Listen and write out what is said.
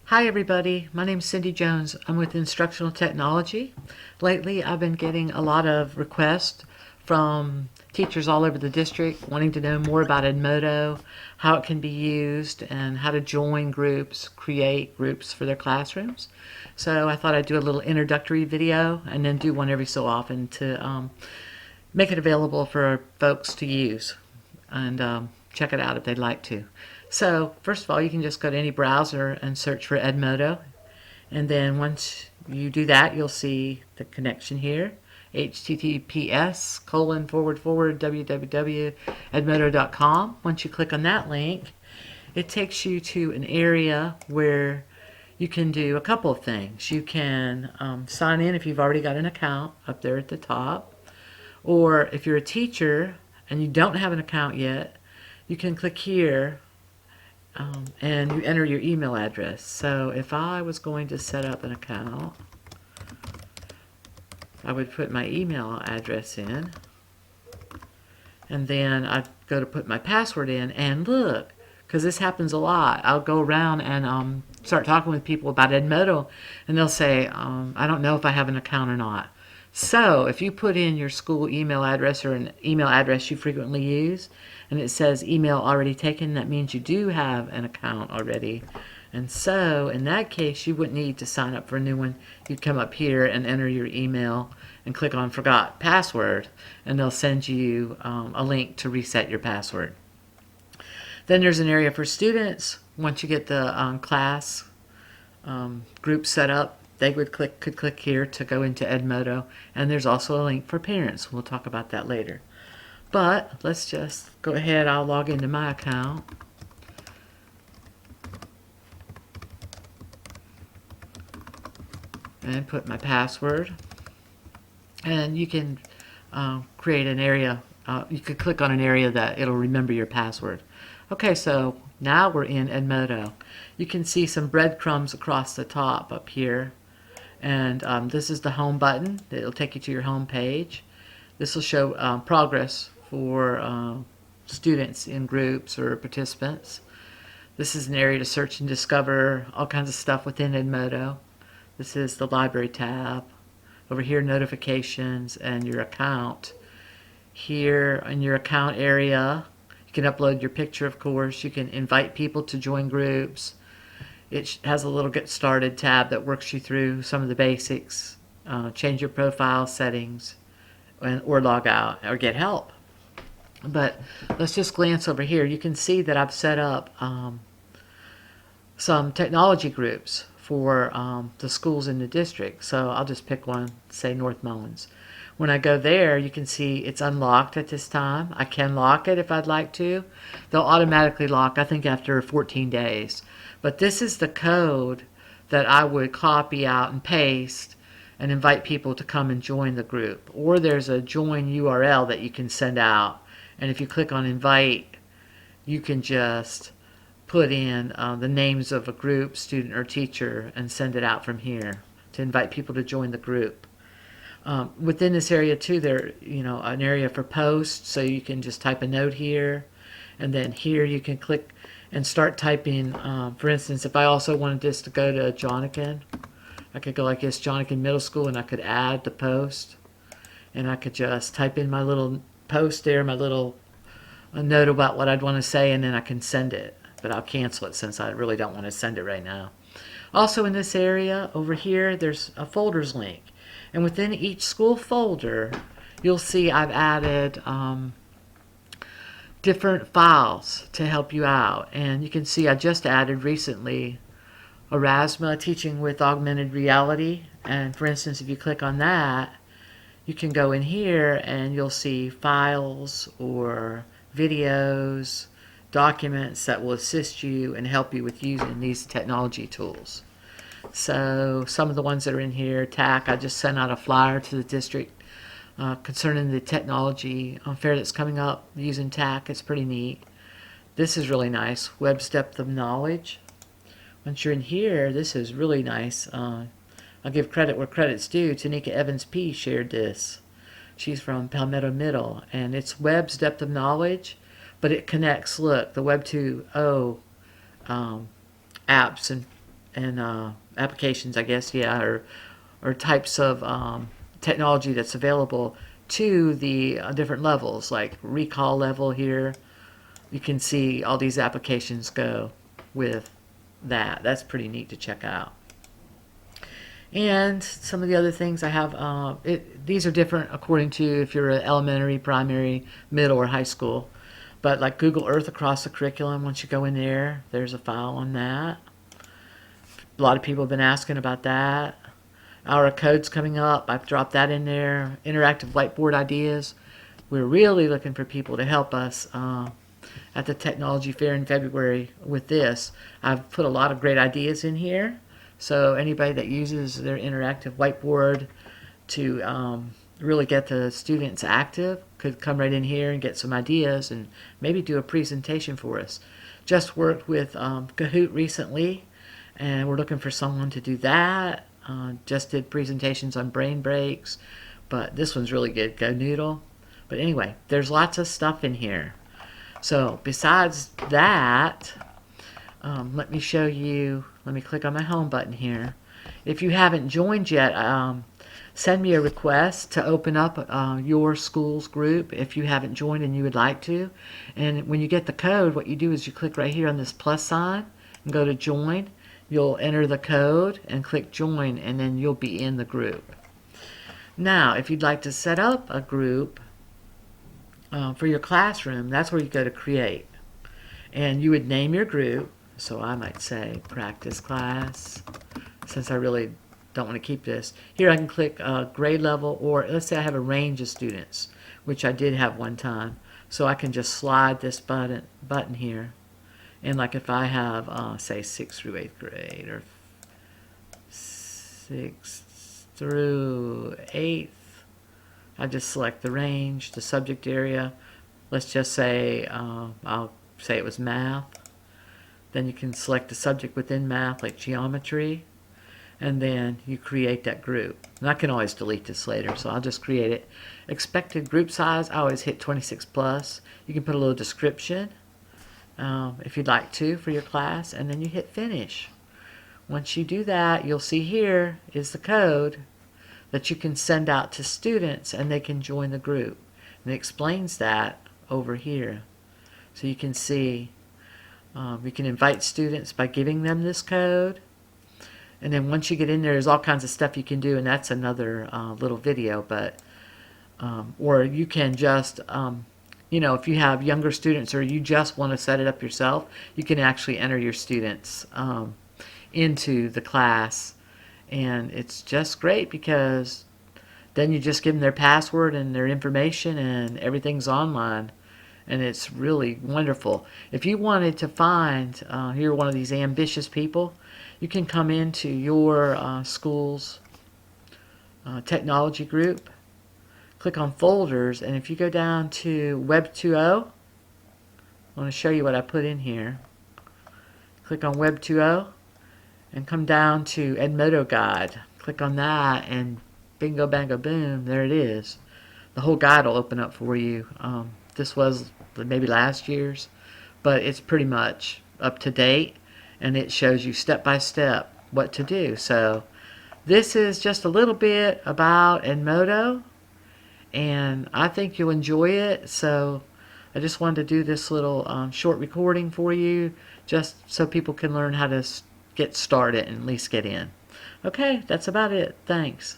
Hi everybody, my name is Cindy Jones. I'm with Instructional Technology. Lately I've been getting a lot of requests from teachers all over the district wanting to know more about Edmodo, how it can be used, and how to join groups, create groups for their classrooms. So I thought I'd do a little introductory video and then do one every so often to make it available for folks to use and check it out if they'd like to. So first of all, you can just go to any browser and search for Edmodo, and then once you do that, you'll see the connection here, https://www.edmodo.com. Once you click on that link, it takes you to an area where you can do a couple of things. You can sign in if you've already got an account up there at the top, or if you're a teacher and you don't have an account yet, you can click here and you enter your email address. So if I was going to set up an account, I would put my email address in, and then I'd go to put my password in, and look, because this happens a lot, I'll go around and start talking with people about Edmodo, and they'll say, I don't know if I have an account or not. So if you put in your school email address or an email address you frequently use, and it says email already taken, that means you do have an account already. And so in that case, you wouldn't need to sign up for a new one. You'd come up here and enter your email and click on forgot password, and they'll send you a link to reset your password. Then there's an area for students. Once you get the class group set up, they could click here to go into Edmodo, and there's also a link for parents. We'll talk about that later. But let's just go ahead. I'll log into my account. And put my password. And you can create an area. You could click on an area that it'll remember your password. Okay, so now we're in Edmodo. You can see some breadcrumbs across the top up here. And this is the home button. It'll take you to your home page. This will show progress for students in groups or participants. This is an area to search and discover all kinds of stuff within Edmodo. This is the library tab. Over here, notifications and your account. Here in your account area, you can upload your picture, of course. You can invite people to join groups. It has a little get started tab that works you through some of the basics, change your profile settings, or log out or get help. But let's just glance over here. You can see that I've set up some technology groups for the schools in the district. So I'll just pick one, say North Mullins. When I go there, you can see it's unlocked at this time. I can lock it if I'd like to. They'll automatically lock, I think, after 14 days. But this is the code that I would copy out and paste and invite people to come and join the group. Or there's a join URL that you can send out. And if you click on invite, you can just put in the names of a group, student or teacher, and send it out from here to invite people to join the group. Within this area too, there an area for posts, so you can just type a note here, and then here you can click and start typing. For instance, if I also wanted this to go to Jonakin, I could go like this, Jonakin Middle School, and I could add the post, and I could just type in my little post there, my little note about what I'd want to say, and then I can send it. But I'll cancel it since I really don't want to send it right now. Also in this area over here, there's a folders link. And within each school folder, you'll see I've added different files to help you out. And you can see I just added recently Erasma, Teaching with Augmented Reality. And for instance, if you click on that, you can go in here and you'll see files or videos, documents that will assist you and help you with using these technology tools. So some of the ones that are in here, TAC, I just sent out a flyer to the district concerning the technology fair that's coming up using TAC. It's pretty neat. This is really nice, Web's Depth of Knowledge. Once you're in here, this is really nice. I'll give credit where credit's due. Tanika Evans P. shared this. She's from Palmetto Middle, and it's Web's Depth of Knowledge, but it connects, look, the Web 2.0 apps and and applications, I guess, yeah, or types of technology that's available to the different levels, like recall level here. You can see all these applications go with that. That's pretty neat to check out. And some of the other things I have, these are different according to if you're an elementary, primary, middle, or high school. But like Google Earth across the curriculum, once you go in there, there's a file on that. A lot of people have been asking about that. Our code's coming up. I've dropped that in there. Interactive whiteboard ideas. We're really looking for people to help us at the technology fair in February with this. I've put a lot of great ideas in here. So anybody that uses their interactive whiteboard to really get the students active could come right in here and get some ideas and maybe do a presentation for us. Just worked with Kahoot recently, and we're looking for someone to do that. Just did presentations on brain breaks, but this one's really good, Go Noodle. But anyway, there's lots of stuff in here. So besides that, let me show you, let me click on my home button here. If you haven't joined yet, send me a request to open up your school's group if you haven't joined and you would like to. And when you get the code, what you do is you click right here on this plus sign and go to join. You'll enter the code and click join, and then you'll be in the group. Now, if you'd like to set up a group for your classroom, that's where you go to create. And you would name your group. So I might say practice class, since I really don't want to keep this. Here I can click grade level, or let's say I have a range of students, which I did have one time. So I can just slide this button here. And like if I have, say, 6th through 8th grade, or 6th through 8th, I just select the range, the subject area. Let's just say, I'll say it was math. Then you can select the subject within math, like geometry, and then you create that group. And I can always delete this later, so I'll just create it. Expected group size, I always hit 26 plus. You can put a little description if you'd like to for your class, and then you hit finish. Once you do that, you'll see here is the code that you can send out to students and they can join the group. And it explains that over here. So you can see you can invite students by giving them this code. And then once you get in there, there's all kinds of stuff you can do, and that's another little video. But or you can just you know, if you have younger students or you just want to set it up yourself, you can actually enter your students into the class. And it's just great because then you just give them their password and their information and everything's online. And it's really wonderful. If you wanted to find, you're one of these ambitious people, you can come into your school's technology group, click on folders, and if you go down to Web 2.0, I want to show you what I put in here. Click on Web 2.0 and come down to Edmodo Guide. Click on that and bingo bango boom, there it is. The whole guide will open up for you. This was maybe last year's, but it's pretty much up to date, and it shows you step by step what to do. So this is just a little bit about Edmodo, and I think you'll enjoy it. So I just wanted to do this little short recording for you, just so people can learn how to get started and at least get in. Okay, that's about it. Thanks.